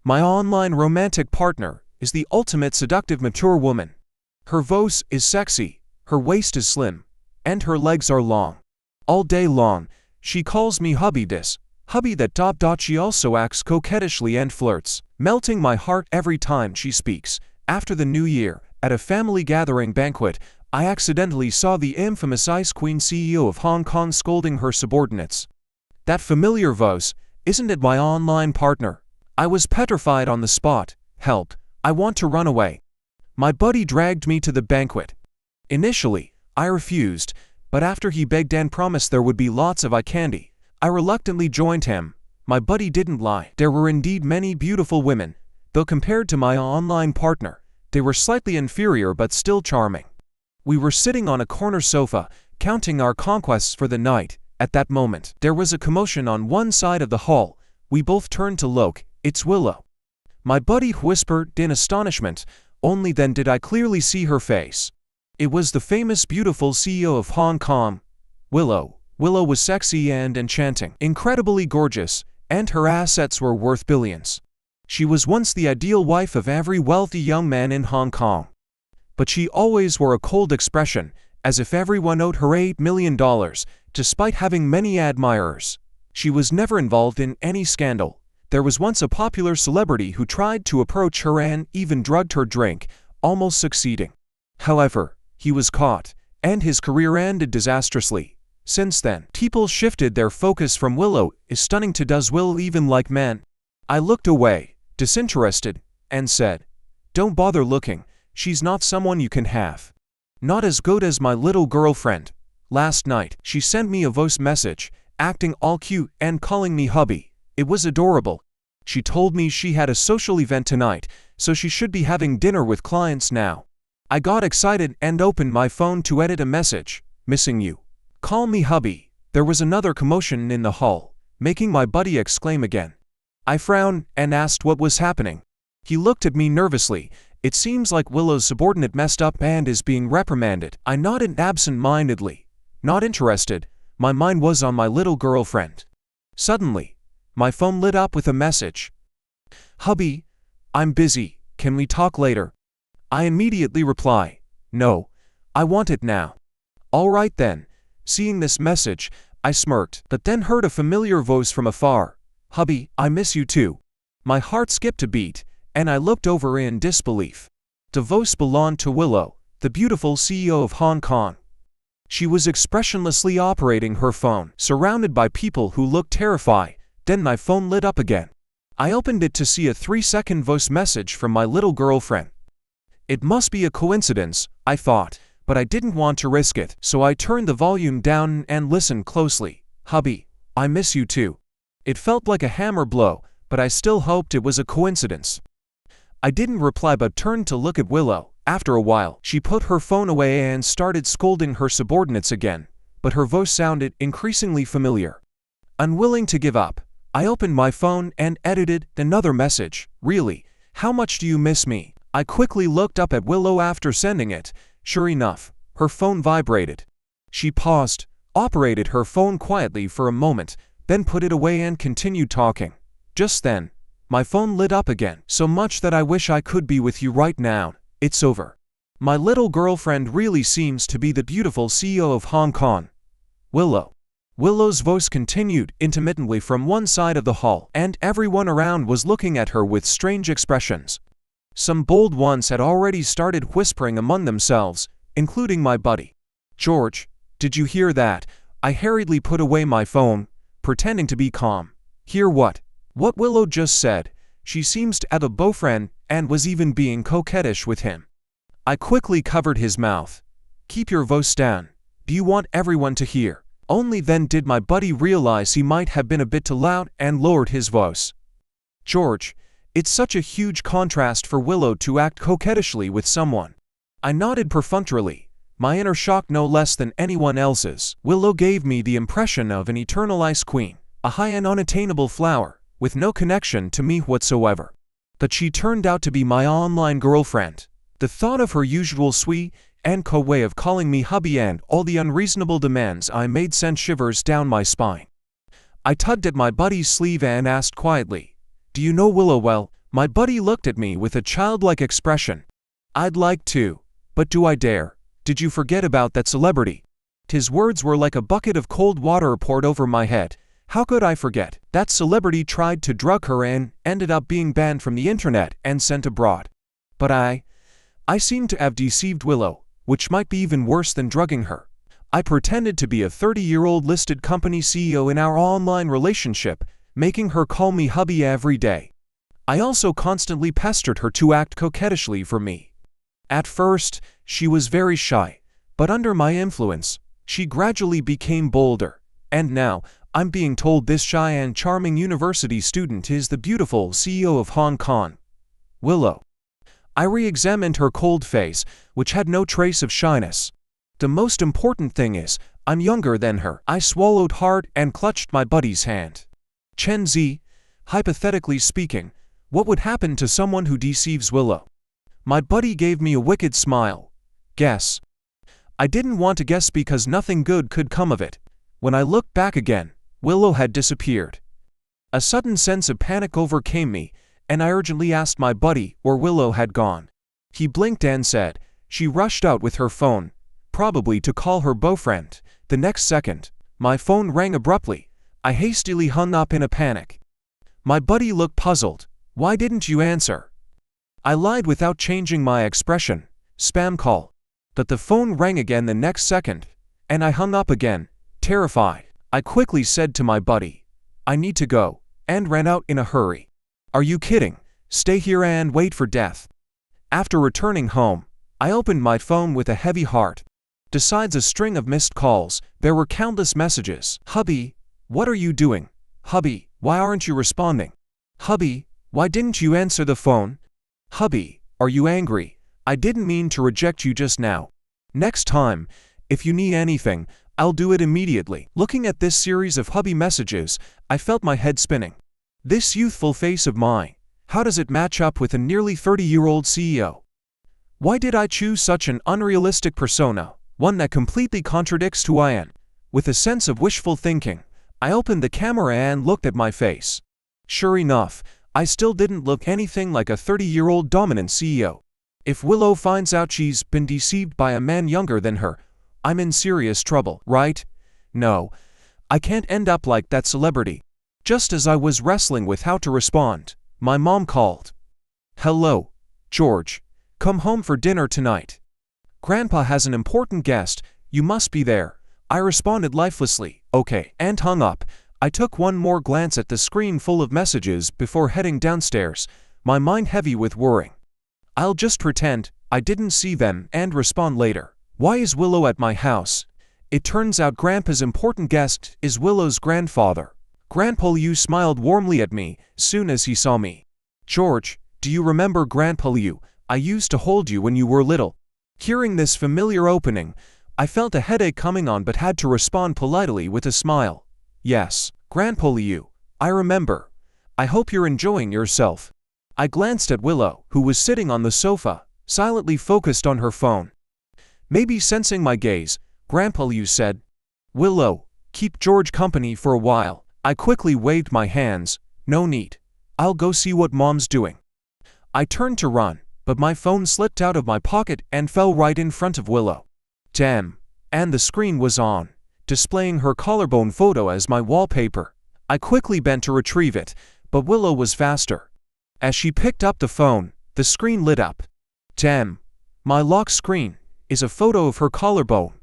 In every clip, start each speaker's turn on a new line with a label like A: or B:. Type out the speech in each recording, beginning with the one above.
A: My online romantic partner is the ultimate seductive mature woman. Her voice is sexy, her waist is slim, and her legs are long. All day long, she calls me hubby this, hubby that. She also acts coquettishly and flirts, melting my heart every time she speaks. After the New Year, at a family gathering banquet, I accidentally saw the infamous Ice Queen CEO of Hong Kong scolding her subordinates. That familiar voice, isn't it my online partner? I was petrified on the spot. Help, I want to run away. My buddy dragged me to the banquet. Initially, I refused, but after he begged and promised there would be lots of eye candy, I reluctantly joined him. My buddy didn't lie. There were indeed many beautiful women, though compared to my online partner, they were slightly inferior but still charming. We were sitting on a corner sofa, counting our conquests for the night. At that moment, there was a commotion on one side of the hall. We both turned to look. It's Willow. My buddy whispered in astonishment. Only then did I clearly see her face. It was the famous beautiful CEO of Hong Kong, Willow. Willow was sexy and enchanting, incredibly gorgeous, and her assets were worth billions. She was once the ideal wife of every wealthy young man in Hong Kong. But she always wore a cold expression, as if everyone owed her $8 million, despite having many admirers. She was never involved in any scandal. There was once a popular celebrity who tried to approach her and even drugged her drink, almost succeeding. However, he was caught, and his career ended disastrously. Since then, people shifted their focus from Willow. Is stunning to does Will even like men? I looked away, disinterested, and said, don't bother looking, she's not someone you can have. Not as good as my little girlfriend. Last night, she sent me a voice message, acting all cute and calling me hubby. It was adorable. She told me she had a social event tonight, so she should be having dinner with clients now. I got excited and opened my phone to edit a message. Missing you. Call me hubby. There was another commotion in the hall, making my buddy exclaim again. I frowned and asked what was happening. He looked at me nervously. It seems like Willow's subordinate messed up and is being reprimanded. I nodded absent-mindedly. Not interested. My mind was on my little girlfriend. Suddenly, my phone lit up with a message. Hubby, I'm busy. Can we talk later? I immediately reply, no, I want it now. All right then. Seeing this message, I smirked, but then heard a familiar voice from afar. Hubby, I miss you too. My heart skipped a beat, and I looked over in disbelief. The voice belonged to Willow, the beautiful CEO of Hong Kong. She was expressionlessly operating her phone, surrounded by people who looked terrified. Then my phone lit up again. I opened it to see a 3-second voice message from my little girlfriend. It must be a coincidence, I thought, but I didn't want to risk it, so I turned the volume down and listened closely. Hubby, I miss you too. It felt like a hammer blow, but I still hoped it was a coincidence. I didn't reply but turned to look at Willow. After a while, she put her phone away and started scolding her subordinates again, but her voice sounded increasingly familiar. Unwilling to give up, I opened my phone and edited another message. Really, how much do you miss me? I quickly looked up at Willow after sending it. Sure enough, her phone vibrated. She paused, operated her phone quietly for a moment, then put it away and continued talking. Just then, my phone lit up again. So much that I wish I could be with you right now. It's over. My little girlfriend really seems to be the beautiful CEO of Hong Kong. Willow. Willow's voice continued intermittently from one side of the hall, and everyone around was looking at her with strange expressions. Some bold ones had already started whispering among themselves, including my buddy. George, did you hear that? I hurriedly put away my phone, pretending to be calm. Hear what? What Willow just said. She seems to have a boyfriend and was even being coquettish with him. I quickly covered his mouth. Keep your voice down. Do you want everyone to hear? Only then did my buddy realize he might have been a bit too loud and lowered his voice. George, it's such a huge contrast for Willow to act coquettishly with someone. I nodded perfunctorily, my inner shock no less than anyone else's. Willow gave me the impression of an eternal ice queen, a high and unattainable flower, with no connection to me whatsoever. But she turned out to be my online girlfriend. The thought of her usual sweet and coy way of calling me hubby and all the unreasonable demands I made sent shivers down my spine. I tugged at my buddy's sleeve and asked quietly, "Do you know Willow well?" My buddy looked at me with a childlike expression. I'd like to, but do I dare? Did you forget about that celebrity? His words were like a bucket of cold water poured over my head. How could I forget? That celebrity tried to drug her and ended up being banned from the internet and sent abroad. But I seemed to have deceived Willow, which might be even worse than drugging her. I pretended to be a 30-year-old listed company CEO in our online relationship, making her call me hubby every day. I also constantly pestered her to act coquettishly for me. At first, she was very shy, but under my influence, she gradually became bolder, and now, I'm being told this shy and charming university student is the beautiful CEO of Hong Kong. Willow. I re-examined her cold face, which had no trace of shyness. The most important thing is, I'm younger than her. I swallowed hard and clutched my buddy's hand. Chen Zi, hypothetically speaking, what would happen to someone who deceives Willow? My buddy gave me a wicked smile. Guess. I didn't want to guess because nothing good could come of it. When I looked back again, Willow had disappeared. A sudden sense of panic overcame me, and I urgently asked my buddy where Willow had gone. He blinked and said, she rushed out with her phone, probably to call her boyfriend. The next second, my phone rang abruptly. I hastily hung up in a panic. My buddy looked puzzled. Why didn't you answer? I lied without changing my expression. Spam call. But the phone rang again the next second, and I hung up again, terrified. I quickly said to my buddy, I need to go, and ran out in a hurry. Are you kidding? Stay here and wait for death. After returning home, I opened my phone with a heavy heart. Besides a string of missed calls, there were countless messages. Hubby, what are you doing? Hubby, why aren't you responding? Hubby, why didn't you answer the phone? Hubby, are you angry? I didn't mean to reject you just now. Next time, if you need anything, I'll do it immediately. Looking at this series of hubby messages, I felt my head spinning. This youthful face of mine, how does it match up with a nearly 30-year-old CEO? Why did I choose such an unrealistic persona, one that completely contradicts who I am? With a sense of wishful thinking, I opened the camera and looked at my face. Sure enough, I still didn't look anything like a 30-year-old dominant CEO. If Willow finds out she's been deceived by a man younger than her, I'm in serious trouble, right? No, I can't end up like that celebrity. Just as I was wrestling with how to respond, my mom called. Hello, George. Come home for dinner tonight. Grandpa has an important guest, you must be there. I responded lifelessly, okay, and hung up. I took one more glance at the screen full of messages before heading downstairs, my mind heavy with worrying. I'll just pretend I didn't see them and respond later. Why is Willow at my house? It turns out Grandpa's important guest is Willow's grandfather. Grandpa Liu smiled warmly at me soon as he saw me. George, do you remember Grandpa Liu? I used to hold you when you were little. Hearing this familiar opening, I felt a headache coming on but had to respond politely with a smile. Yes, Grandpa Liu, I remember. I hope you're enjoying yourself. I glanced at Willow, who was sitting on the sofa, silently focused on her phone. Maybe sensing my gaze, Grandpa Liu said, Willow, keep George company for a while. I quickly waved my hands. No need. I'll go see what Mom's doing. I turned to run, but my phone slipped out of my pocket and fell right in front of Willow. Damn. And the screen was on, displaying her collarbone photo as my wallpaper. I quickly bent to retrieve it, but Willow was faster. As she picked up the phone, the screen lit up. Damn. My lock screen is a photo of her collarbone.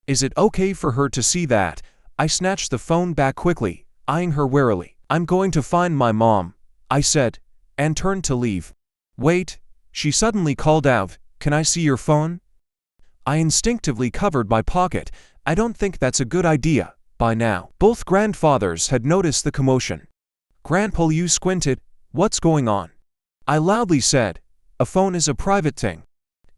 A: Is it okay for her to see that? I snatched the phone back quickly, eyeing her warily. I'm going to find my mom, I said, and turned to leave. Wait, she suddenly called out, can I see your phone? I instinctively covered my pocket. I don't think that's a good idea. By now, both grandfathers had noticed the commotion. Grandpa Liu squinted. What's going on? I loudly said, a phone is a private thing.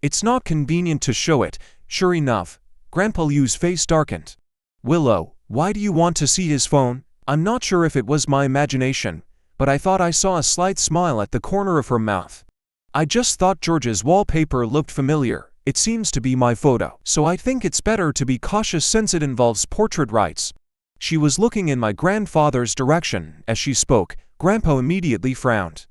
A: It's not convenient to show it. Sure enough, Grandpa Liu's face darkened. Willow, why do you want to see his phone? I'm not sure if it was my imagination, but I thought I saw a slight smile at the corner of her mouth. I just thought George's wallpaper looked familiar. It seems to be my photo, so I think it's better to be cautious since it involves portrait rights. She was looking in my grandfather's direction as she spoke. Grandpa immediately frowned.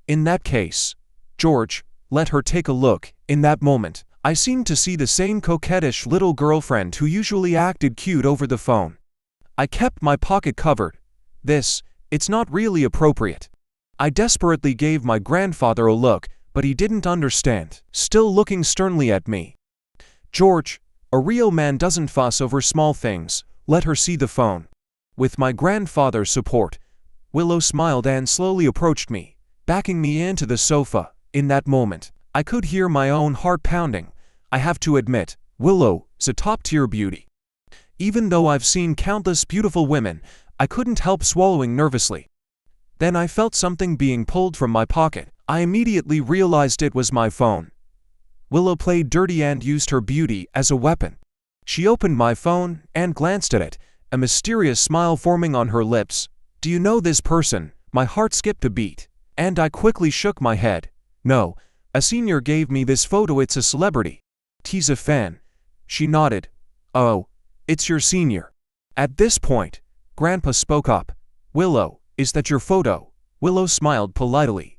A: In that case, George, let her take a look. In that moment, I seemed to see the same coquettish little girlfriend who usually acted cute over the phone. I kept my pocket covered. It's not really appropriate. I desperately gave my grandfather a look, but he didn't understand, still looking sternly at me. George, a real man doesn't fuss over small things. Let her see the phone. With my grandfather's support, Willow smiled and slowly approached me, backing me into the sofa. In that moment, I could hear my own heart pounding. I have to admit, Willow is a top-tier beauty. Even though I've seen countless beautiful women, I couldn't help swallowing nervously. Then I felt something being pulled from my pocket. I immediately realized it was my phone. Willow played dirty and used her beauty as a weapon. She opened my phone and glanced at it, a mysterious smile forming on her lips. "Do you know this person?" My heart skipped a beat, and I quickly shook my head. "No, a senior gave me this photo. It's a celebrity. He's a fan." She nodded. "Oh, it's your senior." At this point, Grandpa spoke up. "Willow, is that your photo?" Willow smiled politely.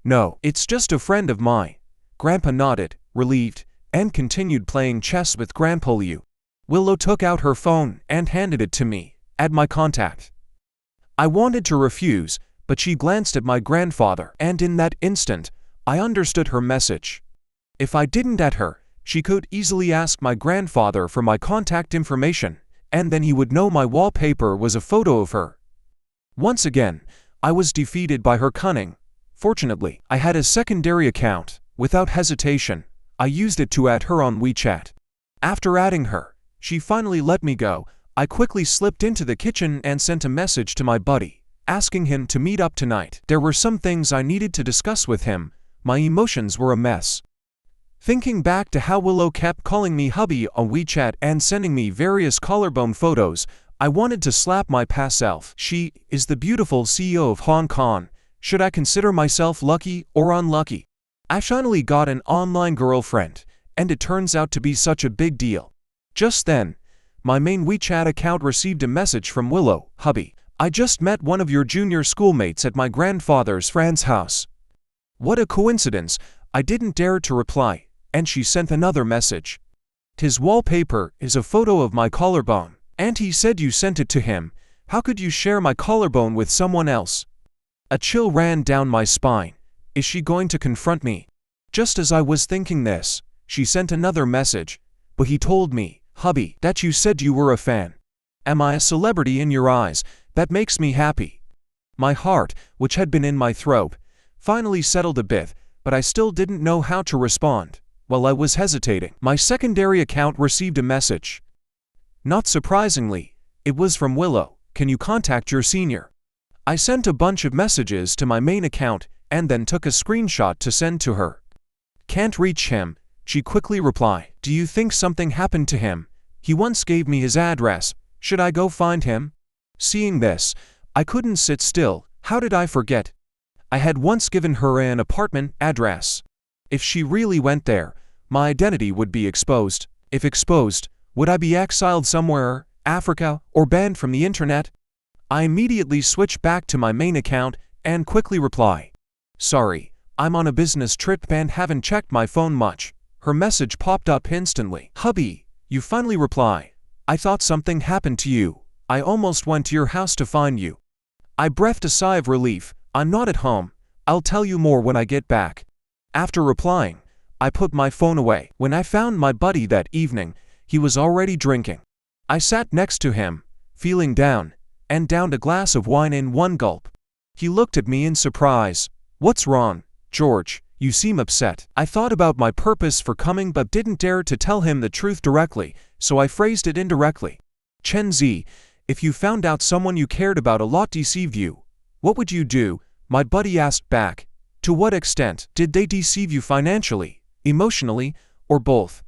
A: "No, it's just a friend of mine." Grandpa nodded, relieved, and continued playing chess with Grandpa Liu. Willow took out her phone and handed it to me. "Add my contact." I wanted to refuse, but she glanced at my grandfather, and in that instant, I understood her message. If I didn't add her, she could easily ask my grandfather for my contact information, and then he would know my wallpaper was a photo of her. Once again, I was defeated by her cunning. Fortunately, I had a secondary account. Without hesitation, I used it to add her on WeChat. After adding her, she finally let me go. I quickly slipped into the kitchen and sent a message to my buddy, asking him to meet up tonight. There were some things I needed to discuss with him. My emotions were a mess. Thinking back to how Willow kept calling me hubby on WeChat and sending me various collarbone photos, I wanted to slap my past self. She is the beautiful CEO of Hong Kong. Should I consider myself lucky or unlucky? I finally got an online girlfriend, and it turns out to be such a big deal. Just then, my main WeChat account received a message from Willow. "Hubby, I just met one of your junior schoolmates at my grandfather's friend's house." What a coincidence! I didn't dare to reply, and she sent another message. "His wallpaper is a photo of my collarbone, and he said you sent it to him. How could you share my collarbone with someone else?" A chill ran down my spine. Is she going to confront me? Just as I was thinking this, she sent another message. "But he told me, hubby, that you said you were a fan. Am I a celebrity in your eyes? That makes me happy." My heart, which had been in my throat, finally settled a bit, but I still didn't know how to respond. While I was hesitating, my secondary account received a message. Not surprisingly, it was from Willow. "Can you contact your senior?" I sent a bunch of messages to my main account and then took a screenshot to send to her. "Can't reach him," she quickly replied. "Do you think something happened to him? He once gave me his address. Should I go find him?" Seeing this, I couldn't sit still. How did I forget? I had once given her an apartment address. If she really went there, my identity would be exposed. If exposed, would I be exiled somewhere, Africa, or banned from the internet? I immediately switched back to my main account and quickly replied, "Sorry, I'm on a business trip and haven't checked my phone much." Her message popped up instantly. "Hubby, you finally reply. I thought something happened to you. I almost went to your house to find you." I breathed a sigh of relief. "I'm not at home. I'll tell you more when I get back." After replying, I put my phone away. When I found my buddy that evening, he was already drinking. I sat next to him, feeling down, and downed a glass of wine in one gulp. He looked at me in surprise. "What's wrong, George? You seem upset." I thought about my purpose for coming but didn't dare to tell him the truth directly, so I phrased it indirectly. "Chen Zi, if you found out someone you cared about a lot deceived you, what would you do?" My buddy asked back. "To what extent? Did they deceive you financially, emotionally, or both?"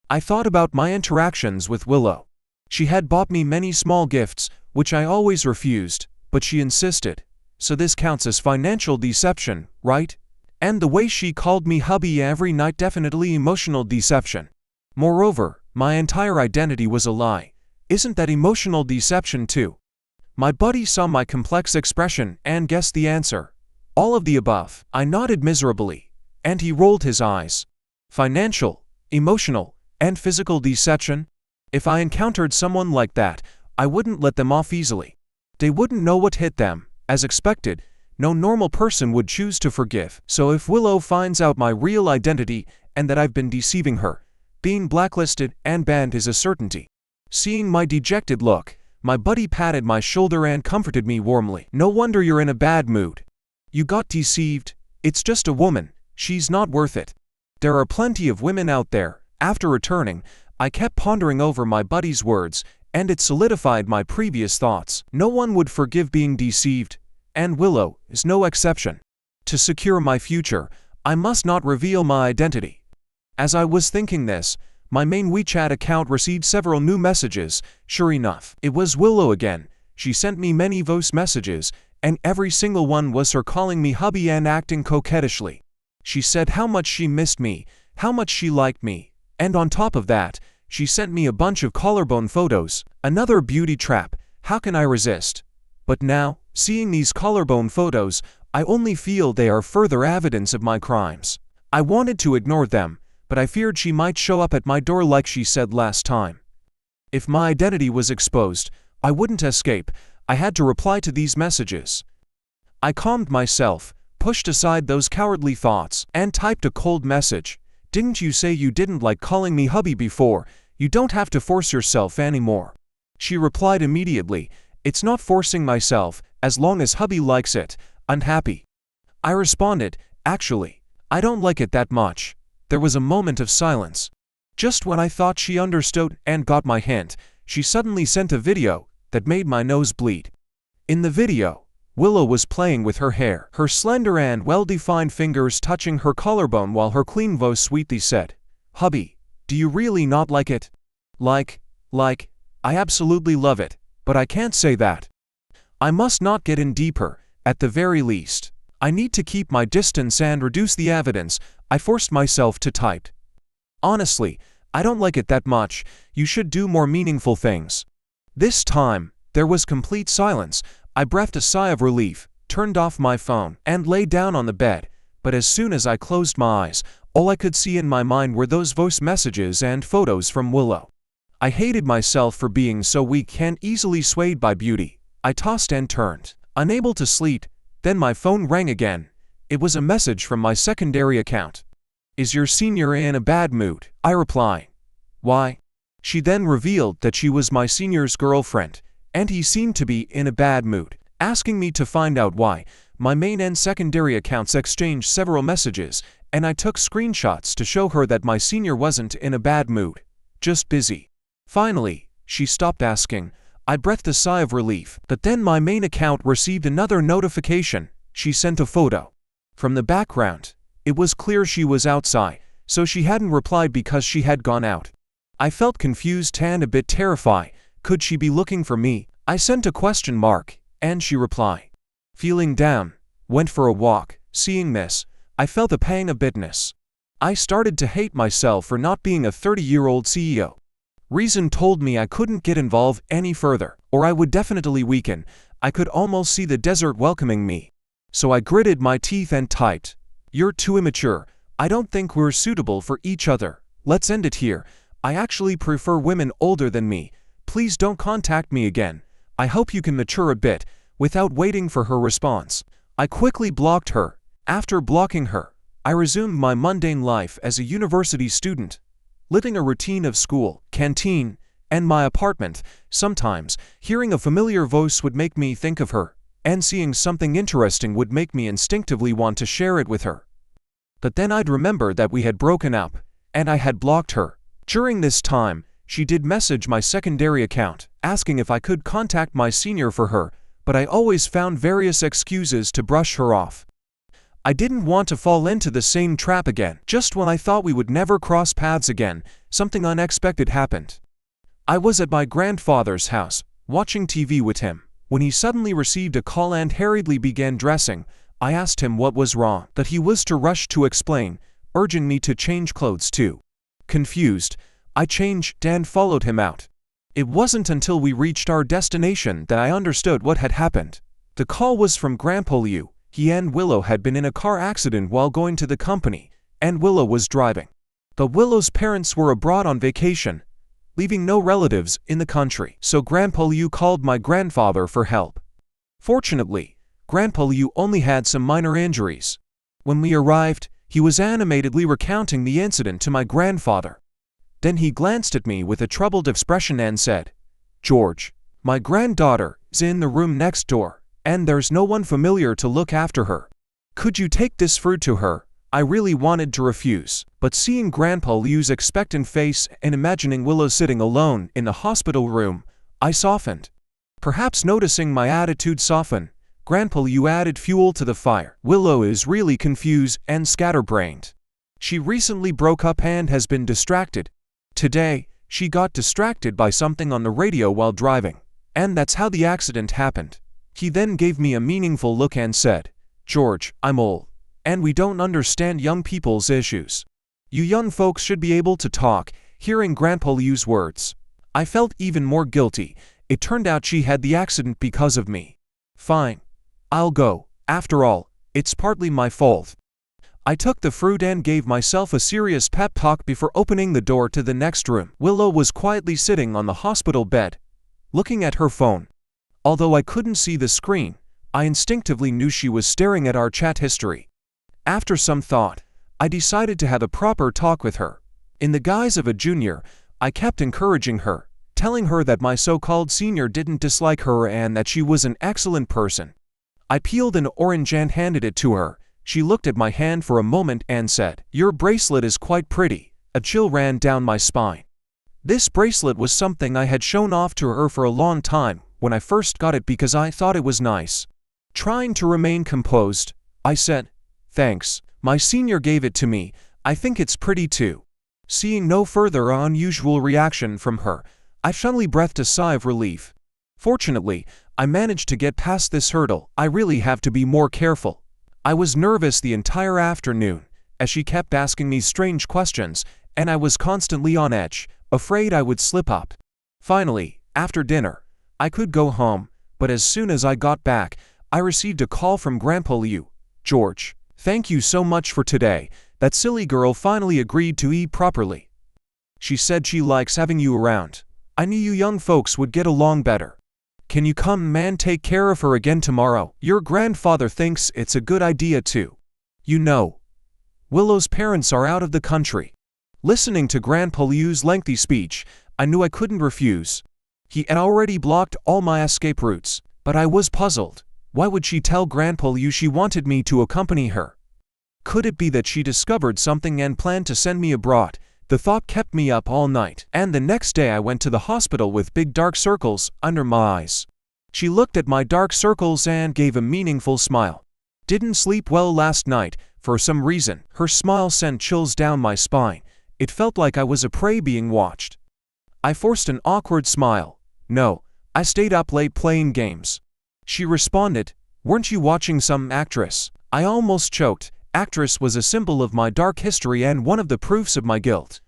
A: I thought about my interactions with Willow. She had bought me many small gifts, which I always refused, but she insisted. So this counts as financial deception, right? And the way she called me hubby every night, definitely emotional deception. Moreover, my entire identity was a lie. Isn't that emotional deception too? My buddy saw my complex expression and guessed the answer. All of the above. I nodded miserably, and he rolled his eyes. Financial, emotional, and physical deception? If I encountered someone like that, I wouldn't let them off easily. They wouldn't know what hit them. As expected, no normal person would choose to forgive. So if Willow finds out my real identity and that I've been deceiving her, being blacklisted and banned is a certainty. Seeing my dejected look, my buddy patted my shoulder and comforted me warmly. No wonder you're in a bad mood. You got deceived. It's just a woman. She's not worth it. There are plenty of women out there. After returning, I kept pondering over my buddy's words, and it solidified my previous thoughts. No one would forgive being deceived, and Willow is no exception. To secure my future, I must not reveal my identity. As I was thinking this, my main WeChat account received several new messages. Sure enough, it was Willow again. She sent me many voice messages, and every single one was her calling me hubby and acting coquettishly. She said how much she missed me, how much she liked me, and on top of that, she sent me a bunch of collarbone photos. Another beauty trap. How can I resist? But now, seeing these collarbone photos, I only feel they are further evidence of my crimes. I wanted to ignore them, but I feared she might show up at my door like she said last time. If my identity was exposed, I wouldn't escape. I had to reply to these messages. I calmed myself, pushed aside those cowardly thoughts, and typed a cold message. Didn't you say you didn't like calling me hubby before? You don't have to force yourself anymore. She replied immediately, it's not forcing myself, as long as hubby likes it. Unhappy. I responded, actually, I don't like it that much. There was a moment of silence. Just when I thought she understood and got my hint, she suddenly sent a video that made my nose bleed. In the video, Willow was playing with her hair, her slender and well-defined fingers touching her collarbone while her clean voice sweetly said, hubby, do you really not like it? Like, I absolutely love it, but I can't say that. I must not get in deeper, at the very least. I need to keep my distance and reduce the evidence. I forced myself to type. Honestly, I don't like it that much. You should do more meaningful things. This time, there was complete silence. I breathed a sigh of relief, turned off my phone, and lay down on the bed. But as soon as I closed my eyes, all I could see in my mind were those voice messages and photos from Willow. I hated myself for being so weak and easily swayed by beauty. I tossed and turned, unable to sleep. Then my phone rang again. It was a message from my secondary account. Is your senior in a bad mood? I replied. Why? She then revealed that she was my senior's girlfriend, and he seemed to be in a bad mood, asking me to find out why. My main and secondary accounts exchanged several messages, and I took screenshots to show her that my senior wasn't in a bad mood, just busy. Finally, she stopped asking. I breathed a sigh of relief, but then my main account received another notification. She sent a photo. From the background, it was clear she was outside, so she hadn't replied because she had gone out. I felt confused and a bit terrified. Could she be looking for me? I sent a question mark, and she replied. Feeling down, went for a walk. Seeing this, I felt a pang of bitterness. I started to hate myself for not being a 30-year-old CEO. Reason told me I couldn't get involved any further, or I would definitely weaken. I could almost see the desert welcoming me. So I gritted my teeth and typed, "You're too immature. I don't think we're suitable for each other. Let's end it here. I actually prefer women older than me. Please don't contact me again. I hope you can mature a bit." Without waiting for her response, I quickly blocked her. After blocking her, I resumed my mundane life as a university student, living a routine of school, canteen, and my apartment. Sometimes, hearing a familiar voice would make me think of her, and seeing something interesting would make me instinctively want to share it with her. But then I'd remember that we had broken up, and I had blocked her. During this time, she did message my secondary account, asking if I could contact my senior for her, but I always found various excuses to brush her off. I didn't want to fall into the same trap again. Just when I thought we would never cross paths again, something unexpected happened. I was at my grandfather's house, watching TV with him, when he suddenly received a call and hurriedly began dressing. I asked him what was wrong, that he was to rush to explain, urging me to change clothes too. Confused, I changed and followed him out. It wasn't until we reached our destination that I understood what had happened. The call was from Grandpa Liu. He and Willow had been in a car accident while going to the company, and Willow was driving. But Willow's parents were abroad on vacation, leaving no relatives in the country, so Grandpa Liu called my grandfather for help. Fortunately, Grandpa Liu only had some minor injuries. When we arrived, he was animatedly recounting the incident to my grandfather. Then he glanced at me with a troubled expression and said, "George, my granddaughter is in the room next door, and there's no one familiar to look after her. Could you take this fruit to her?" I really wanted to refuse, but seeing Grandpa Liu's expectant face and imagining Willow sitting alone in the hospital room, I softened. Perhaps noticing my attitude soften, Grandpa Liu added fuel to the fire. "Willow is really confused and scatterbrained. She recently broke up and has been distracted. Today, she got distracted by something on the radio while driving, and that's how the accident happened." He then gave me a meaningful look and said, "George, I'm old, and we don't understand young people's issues. You young folks should be able to talk." Hearing Grandpa Liu's words, I felt even more guilty. It turned out she had the accident because of me. Fine. I'll go. After all, it's partly my fault. I took the fruit and gave myself a serious pep talk before opening the door to the next room. Willow was quietly sitting on the hospital bed, looking at her phone. Although I couldn't see the screen, I instinctively knew she was staring at our chat history. After some thought, I decided to have a proper talk with her. In the guise of a junior, I kept encouraging her, telling her that my so-called senior didn't dislike her and that she was an excellent person. I peeled an orange and handed it to her. She looked at my hand for a moment and said, "Your bracelet is quite pretty." A chill ran down my spine. This bracelet was something I had shown off to her for a long time when I first got it because I thought it was nice. Trying to remain composed, I said, "Thanks. My senior gave it to me. I think it's pretty too." Seeing no further unusual reaction from her, I suddenly breathed a sigh of relief. Fortunately, I managed to get past this hurdle. I really have to be more careful. I was nervous the entire afternoon, as she kept asking me strange questions, and I was constantly on edge, afraid I would slip up. Finally, after dinner, I could go home, but as soon as I got back, I received a call from Grandpa Liu. "George, thank you so much for today. That silly girl finally agreed to eat properly. She said she likes having you around. I knew you young folks would get along better. Can you come and take care of her again tomorrow? Your grandfather thinks it's a good idea too. You know, Willow's parents are out of the country." Listening to Grandpa Liu's lengthy speech, I knew I couldn't refuse. He had already blocked all my escape routes, but I was puzzled. Why would she tell Grandpa Liu she wanted me to accompany her? Could it be that she discovered something and planned to send me abroad? The thought kept me up all night, and the next day I went to the hospital with big dark circles under my eyes. She looked at my dark circles and gave a meaningful smile. "Didn't sleep well last night, for some reason." Her smile sent chills down my spine. It felt like I was a prey being watched. I forced an awkward smile. "No, I stayed up late playing games." She responded, "Weren't you watching some actress?" I almost choked. Actress was a symbol of my dark history and one of the proofs of my guilt.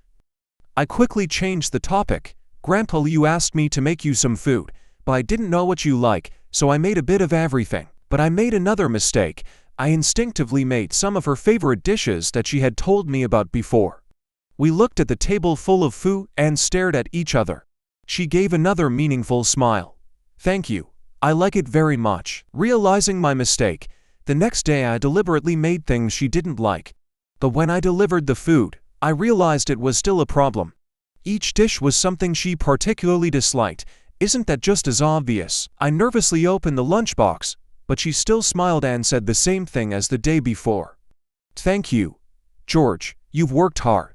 A: I quickly changed the topic. "Grandpa Liu asked me to make you some food, but I didn't know what you like, so I made a bit of everything." But I made another mistake. I instinctively made some of her favorite dishes that she had told me about before. We looked at the table full of food and stared at each other. She gave another meaningful smile. "Thank you. I like it very much." Realizing my mistake, the next day I deliberately made things she didn't like. But when I delivered the food, I realized it was still a problem. Each dish was something she particularly disliked. Isn't that just as obvious? I nervously opened the lunchbox, but she still smiled and said the same thing as the day before. "Thank you, George, you've worked hard."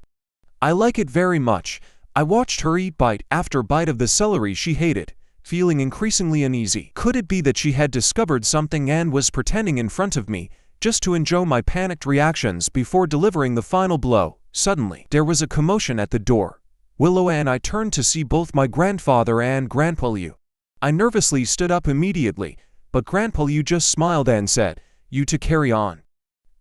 A: I like it very much. I watched her eat bite after bite of the celery she hated, feeling increasingly uneasy. Could it be that she had discovered something and was pretending in front of me, just to enjoy my panicked reactions before delivering the final blow? Suddenly, there was a commotion at the door. Willow and I turned to see both my grandfather and Grandpa Liu. I nervously stood up immediately, but Grandpa Liu just smiled and said, "You to carry on."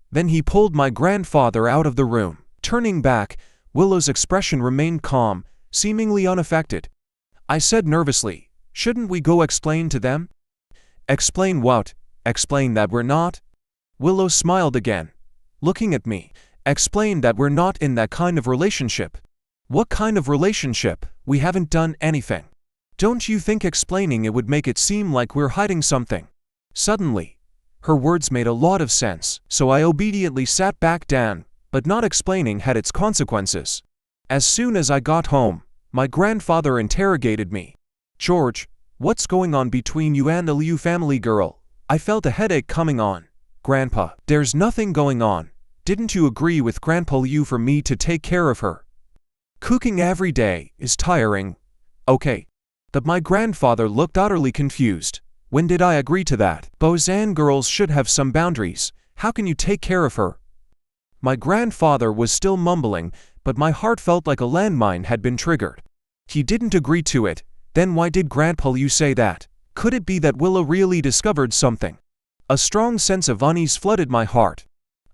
A: Then he pulled my grandfather out of the room. Turning back, Willow's expression remained calm, seemingly unaffected. I said nervously, "Shouldn't we go explain to them?" "Explain what?" "Explain that we're not Willow smiled again, looking at me. Explain that we're not in that kind of relationship. What kind of relationship? We haven't done anything. Don't you think explaining it would make it seem like we're hiding something? Suddenly, her words made a lot of sense, so I obediently sat back down, but not explaining had its consequences. As soon as I got home, my grandfather interrogated me. George, what's going on between you and the Liu family girl? I felt a headache coming on. Grandpa, there's nothing going on. Didn't you agree with Grandpa Liu for me to take care of her? Cooking every day is tiring. Okay. But my grandfather looked utterly confused. When did I agree to that? Bozan girls should have some boundaries. How can you take care of her? My grandfather was still mumbling, but my heart felt like a landmine had been triggered. He didn't agree to it. Then why did Grandpa Liu say that? Could it be that Willow really discovered something? A strong sense of unease flooded my heart.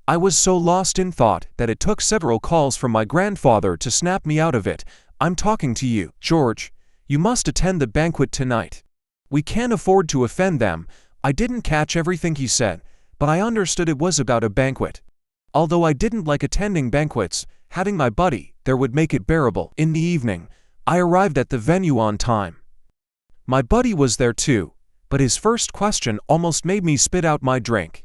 A: I was so lost in thought that it took several calls from my grandfather to snap me out of it. I'm talking to you, George. You must attend the banquet tonight. We can't afford to offend them. I didn't catch everything he said, but I understood it was about a banquet. Although I didn't like attending banquets, having my buddy there would make it bearable. In the evening, I arrived at the venue on time. My buddy was there too, but his first question almost made me spit out my drink.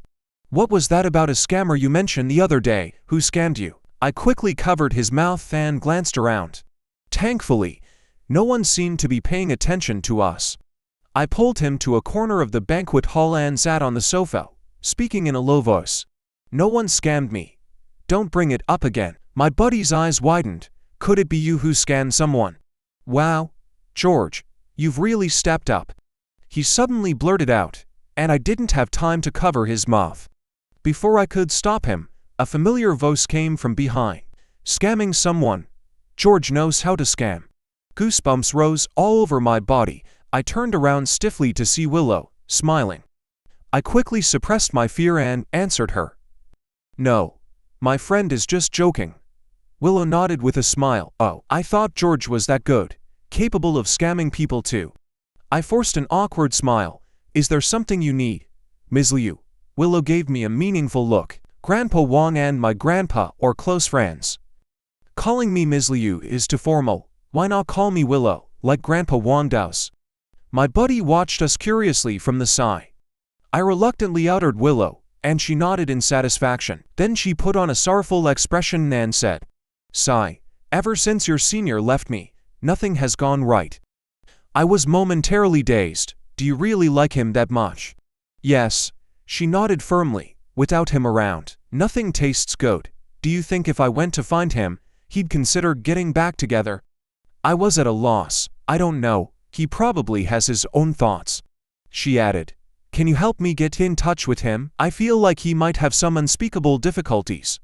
A: What was that about a scammer you mentioned the other day? Who scammed you? I quickly covered his mouth and glanced around. Thankfully, no one seemed to be paying attention to us. I pulled him to a corner of the banquet hall and sat on the sofa, speaking in a low voice. No one scammed me. Don't bring it up again. My buddy's eyes widened. Could it be you who scammed someone? Wow, George, you've really stepped up. He suddenly blurted out, and I didn't have time to cover his mouth. Before I could stop him, a familiar voice came from behind. Scamming someone. George knows how to scam. Goosebumps rose all over my body. I turned around stiffly to see Willow, smiling. I quickly suppressed my fear and answered her. No, my friend is just joking. Willow nodded with a smile. Oh, I thought George was that good, capable of scamming people too. I forced an awkward smile. Is there something you need, Ms. Liu? Willow gave me a meaningful look. Grandpa Wang and my grandpa are close friends. Calling me Ms. Liu is too formal. Why not call me Willow, like Grandpa Wang does? My buddy watched us curiously from the side. I reluctantly uttered Willow, and she nodded in satisfaction. Then she put on a sorrowful expression and said, Sigh, ever since your senior left me, nothing has gone right. I was momentarily dazed. Do you really like him that much? Yes, she nodded firmly, without him around. Nothing tastes good. Do you think if I went to find him, he'd consider getting back together? I was at a loss. I don't know. He probably has his own thoughts. She added, Can you help me get in touch with him? I feel like he might have some unspeakable difficulties.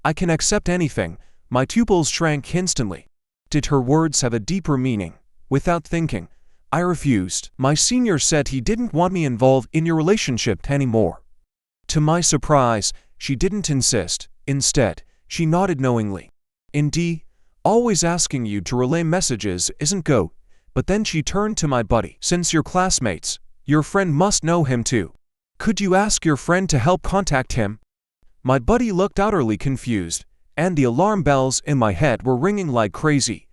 A: I can accept anything. My pupils shrank instantly. Did her words have a deeper meaning? Without thinking, I refused. My senior said he didn't want me involved in your relationship anymore. To my surprise, she didn't insist. Instead, she nodded knowingly. Indeed, always asking you to relay messages isn't go. But then she turned to my buddy. Since you're classmates, your friend must know him too. Could you ask your friend to help contact him? My buddy looked utterly confused, and the alarm bells in my head were ringing like crazy.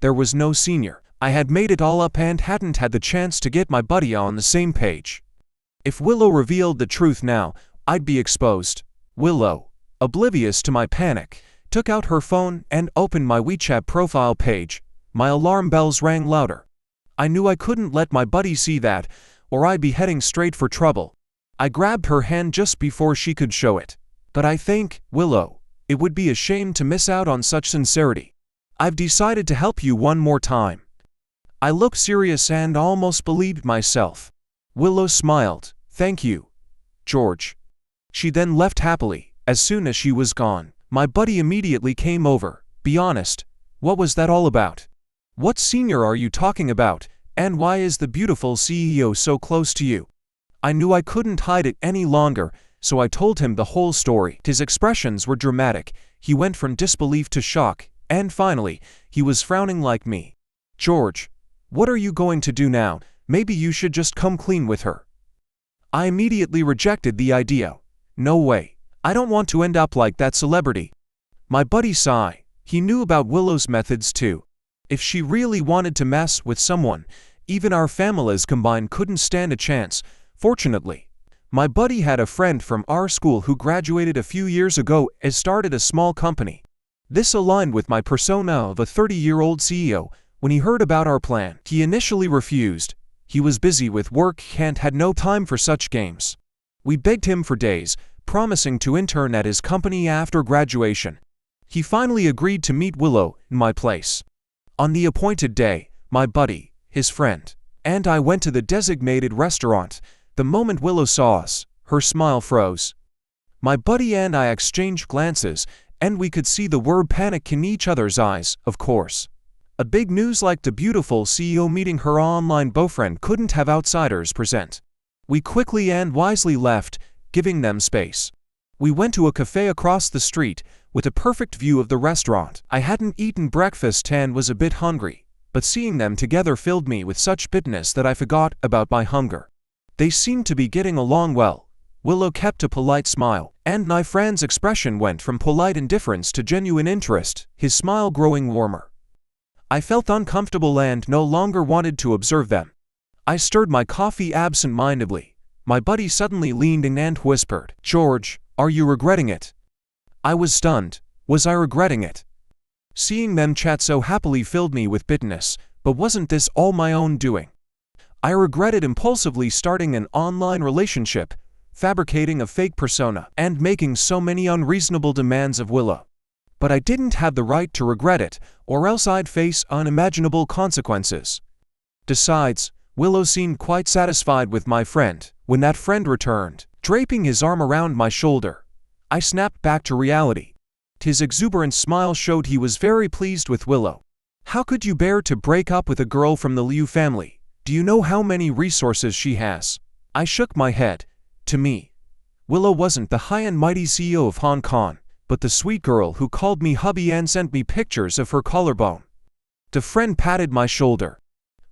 A: There was no senior. I had made it all up and hadn't had the chance to get my buddy on the same page. If Willow revealed the truth now, I'd be exposed. Willow, oblivious to my panic, took out her phone and opened my WeChat profile page. My alarm bells rang louder. I knew I couldn't let my buddy see that, or I'd be heading straight for trouble. I grabbed her hand just before she could show it. But I think, Willow, it would be a shame to miss out on such sincerity. I've decided to help you one more time. I looked serious and almost believed myself. Willow smiled. Thank you, George. She then left happily. As soon as she was gone, my buddy immediately came over. Be honest, what was that all about? What senior are you talking about, and why is the beautiful CEO so close to you? I knew I couldn't hide it any longer, so I told him the whole story. His expressions were dramatic. He went from disbelief to shock, and finally, he was frowning like me. George, what are you going to do now? Maybe you should just come clean with her. I immediately rejected the idea. No way. I don't want to end up like that celebrity. My buddy sighed. He knew about Willow's methods too. If she really wanted to mess with someone, even our families combined couldn't stand a chance. Fortunately, my buddy had a friend from our school who graduated a few years ago and started a small company. This aligned with my persona of a 30-year-old CEO. When he heard about our plan, he initially refused. He was busy with work and had no time for such games. We begged him for days, promising to intern at his company after graduation. He finally agreed to meet Willow in my place. On the appointed day, my buddy, his friend, and I went to the designated restaurant. The moment Willow saw us, her smile froze. My buddy and I exchanged glances, and we could see the word panic in each other's eyes, of course. A big news like the beautiful CEO meeting her online boyfriend couldn't have outsiders present. We quickly and wisely left, giving them space. We went to a cafe across the street, with a perfect view of the restaurant. I hadn't eaten breakfast and was a bit hungry, but seeing them together filled me with such bitterness that I forgot about my hunger. They seemed to be getting along well. Willow kept a polite smile, and my friend's expression went from polite indifference to genuine interest, his smile growing warmer. I felt uncomfortable and no longer wanted to observe them. I stirred my coffee absent-mindedly. My buddy suddenly leaned in and whispered, "George, are you regretting it?" I was stunned. Was I regretting it? Seeing them chat so happily filled me with bitterness, but wasn't this all my own doing? I regretted impulsively starting an online relationship, fabricating a fake persona, and making so many unreasonable demands of Willow. But I didn't have the right to regret it, or else I'd face unimaginable consequences. Besides, Willow seemed quite satisfied with my friend. When that friend returned, draping his arm around my shoulder, I snapped back to reality. His exuberant smile showed he was very pleased with Willow. "How could you bear to break up with a girl from the Liu family? Do you know how many resources she has?" I shook my head. To me, Willow wasn't the high and mighty CEO of Hong Kong, but the sweet girl who called me hubby and sent me pictures of her collarbone. The friend patted my shoulder.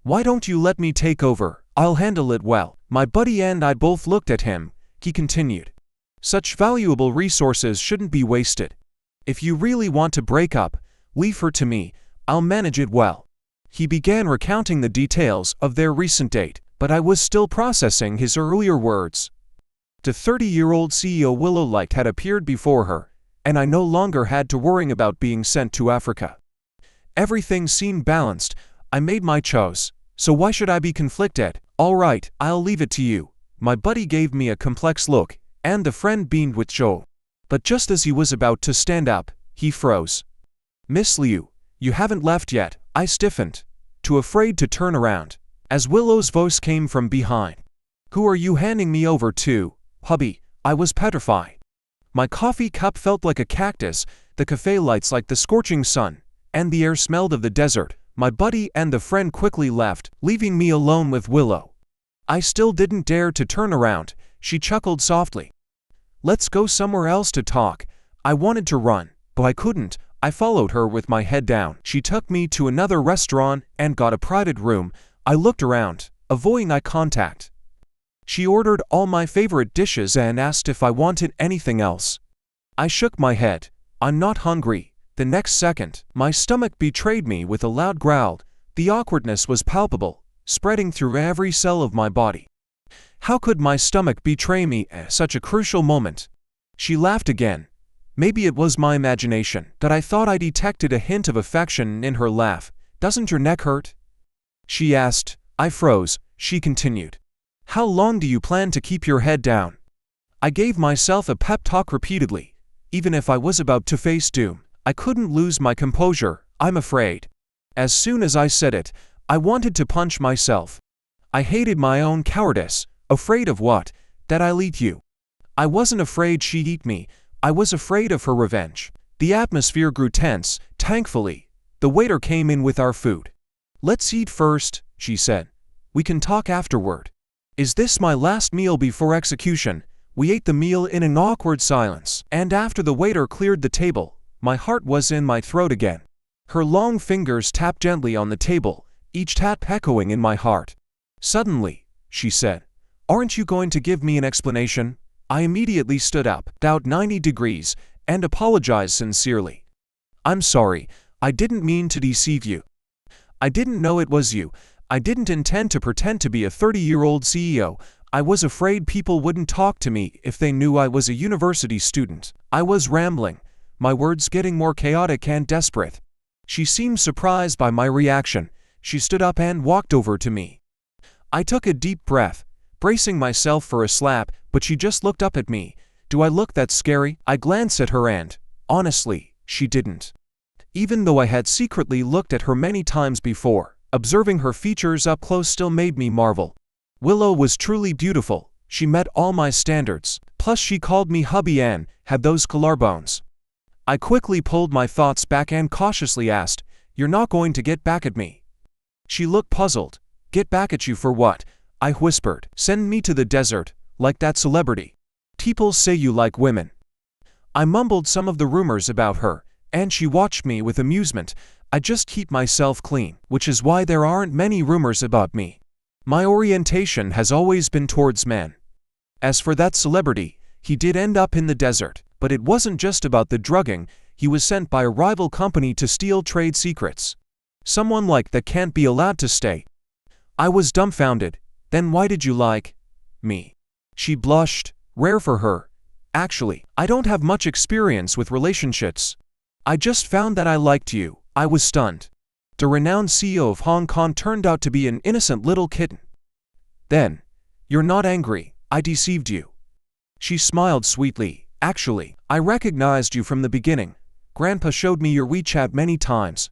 A: "Why don't you let me take over? I'll handle it well." My buddy and I both looked at him. He continued, "Such valuable resources shouldn't be wasted. If you really want to break up, leave her to me. I'll manage it well." He began recounting the details of their recent date, but I was still processing his earlier words. The 30-year-old CEO Willow liked had appeared before her, and I no longer had to worry about being sent to Africa. Everything seemed balanced. I made my choice, so why should I be conflicted? "All right, I'll leave it to you." My buddy gave me a complex look, and the friend beamed with joy. But just as he was about to stand up, he froze. "Miss Liu, you haven't left yet." I stiffened, too afraid to turn around, as Willow's voice came from behind. "Who are you handing me over to, hubby?" I was petrified. My coffee cup felt like a cactus, the cafe lights like the scorching sun, and the air smelled of the desert. My buddy and the friend quickly left, leaving me alone with Willow. I still didn't dare to turn around. She chuckled softly. "Let's go somewhere else to talk." I wanted to run, but I couldn't. I followed her with my head down. She took me to another restaurant and got a private room. I looked around, avoiding eye contact. She ordered all my favorite dishes and asked if I wanted anything else. I shook my head. "I'm not hungry." The next second, my stomach betrayed me with a loud growl. The awkwardness was palpable, spreading through every cell of my body. How could my stomach betray me at such a crucial moment? She laughed again. Maybe it was my imagination, that I thought I detected a hint of affection in her laugh. "Doesn't your neck hurt?" she asked. I froze. She continued, "How long do you plan to keep your head down?" I gave myself a pep talk repeatedly. Even if I was about to face doom, I couldn't lose my composure. "I'm afraid." As soon as I said it, I wanted to punch myself. I hated my own cowardice. Afraid of what? That I'll eat you. I wasn't afraid she'd eat me. I was afraid of her revenge. The atmosphere grew tense. Thankfully, the waiter came in with our food. "Let's eat first," she said. "We can talk afterward." Is this my last meal before execution? We ate the meal in an awkward silence, and after the waiter cleared the table, my heart was in my throat again. Her long fingers tapped gently on the table, each tap echoing in my heart. Suddenly, she said, "Aren't you going to give me an explanation?" I immediately stood up, about 90 degrees, and apologized sincerely. I'm sorry, I didn't mean to deceive you. I didn't know it was you. I didn't intend to pretend to be a 30-year-old CEO. I was afraid people wouldn't talk to me if they knew I was a university student. I was rambling, my words getting more chaotic and desperate. She seemed surprised by my reaction. She stood up and walked over to me. I took a deep breath, bracing myself for a slap, but she just looked up at me. Do I look that scary? I glanced at her and, honestly, she didn't. Even though I had secretly looked at her many times before, observing her features up close still made me marvel. Willow was truly beautiful. She met all my standards. Plus she called me hubby and had those collarbones. I quickly pulled my thoughts back and cautiously asked, "You're not going to get back at me?" She looked puzzled. "Get back at you for what?" I whispered. "Send me to the desert, like that celebrity. People say you like women." I mumbled some of the rumors about her, and she watched me with amusement. I just keep myself clean, which is why there aren't many rumors about me. My orientation has always been towards men. As for that celebrity, he did end up in the desert, but it wasn't just about the drugging. He was sent by a rival company to steal trade secrets. Someone like that can't be allowed to stay. I was dumbfounded. Then why did you like me? She blushed, rare for her. Actually, I don't have much experience with relationships. I just found that I liked you. I was stunned. The renowned CEO of Hong Kong turned out to be an innocent little kitten. Then, you're not angry, I deceived you. She smiled sweetly. Actually, I recognized you from the beginning. Grandpa showed me your WeChat many times.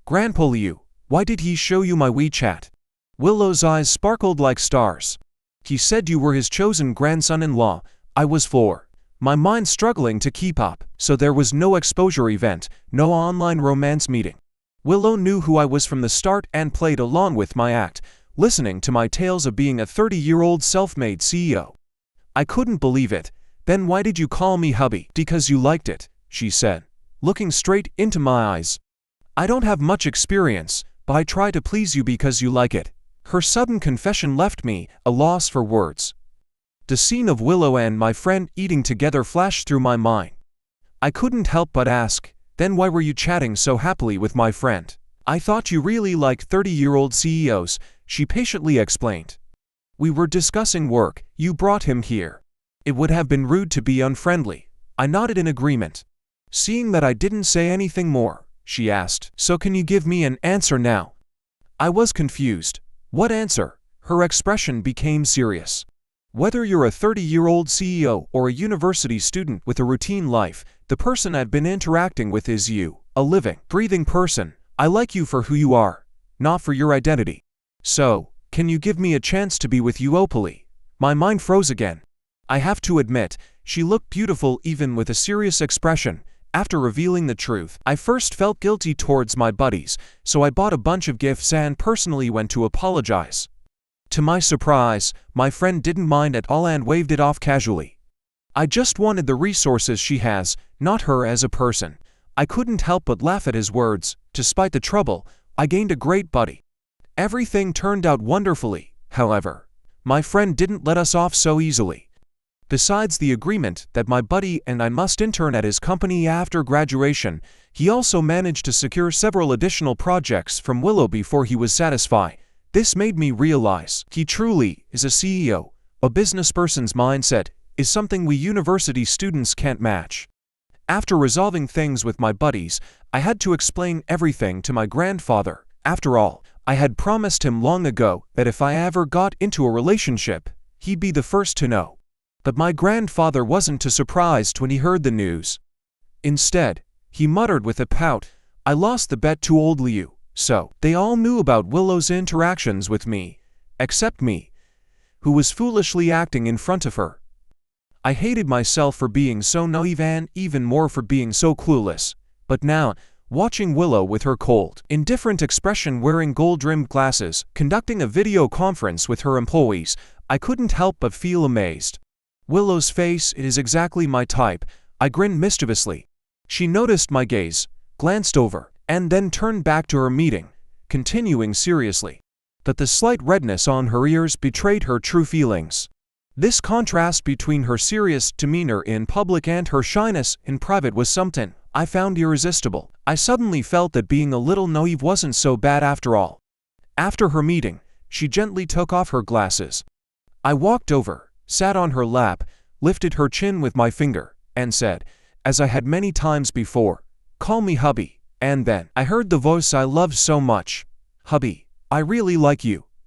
A: Grandpa Liu, why did he show you my WeChat? Willow's eyes sparkled like stars. He said you were his chosen grandson-in-law. I was floored. My mind struggling to keep up, so there was no exposure event, no online romance meeting. Willow knew who I was from the start and played along with my act, listening to my tales of being a 30-year-old self-made CEO. I couldn't believe it. Then why did you call me hubby? Because you liked it, she said, looking straight into my eyes. I don't have much experience, but I try to please you because you like it. Her sudden confession left me, a loss for words. The scene of Willow and my friend eating together flashed through my mind. I couldn't help but ask, then why were you chatting so happily with my friend? I thought you really liked 30-year-old CEOs, she patiently explained. We were discussing work, you brought him here. It would have been rude to be unfriendly. I nodded in agreement. Seeing that I didn't say anything more, she asked, so can you give me an answer now? I was confused. What answer? Her expression became serious. Whether you're a 30-year-old CEO or a university student with a routine life, the person I've been interacting with is you, a living, breathing person. I like you for who you are, not for your identity. So, can you give me a chance to be with you openly? My mind froze again. I have to admit, she looked beautiful even with a serious expression. After revealing the truth, I first felt guilty towards my buddies, so I bought a bunch of gifts and personally went to apologize. To my surprise, my friend didn't mind at all and waved it off casually. I just wanted the resources she has, not her as a person. I couldn't help but laugh at his words. Despite the trouble, I gained a great buddy. Everything turned out wonderfully, however. My friend didn't let us off so easily. Besides the agreement that my buddy and I must intern at his company after graduation, he also managed to secure several additional projects from Willow before he was satisfied. This made me realize he truly is a CEO. A business person's mindset is something we university students can't match. After resolving things with my buddies, I had to explain everything to my grandfather. After all, I had promised him long ago that if I ever got into a relationship, he'd be the first to know. But my grandfather wasn't too surprised when he heard the news. Instead, he muttered with a pout, I lost the bet to old Liu. So, they all knew about Willow's interactions with me, except me, who was foolishly acting in front of her. I hated myself for being so naive and even more for being so clueless. But now, watching Willow with her cold, indifferent expression wearing gold-rimmed glasses, conducting a video conference with her employees, I couldn't help but feel amazed. Willow's face is exactly my type. I grinned mischievously. She noticed my gaze, glanced over, and then turned back to her meeting, continuing seriously. But the slight redness on her ears betrayed her true feelings. This contrast between her serious demeanor in public and her shyness in private was something I found irresistible. I suddenly felt that being a little naive wasn't so bad after all. After her meeting, she gently took off her glasses. I walked over, sat on her lap, lifted her chin with my finger, and said, as I had many times before, "Call me hubby." And then I heard the voice I loved so much. "Hubby, I really like you."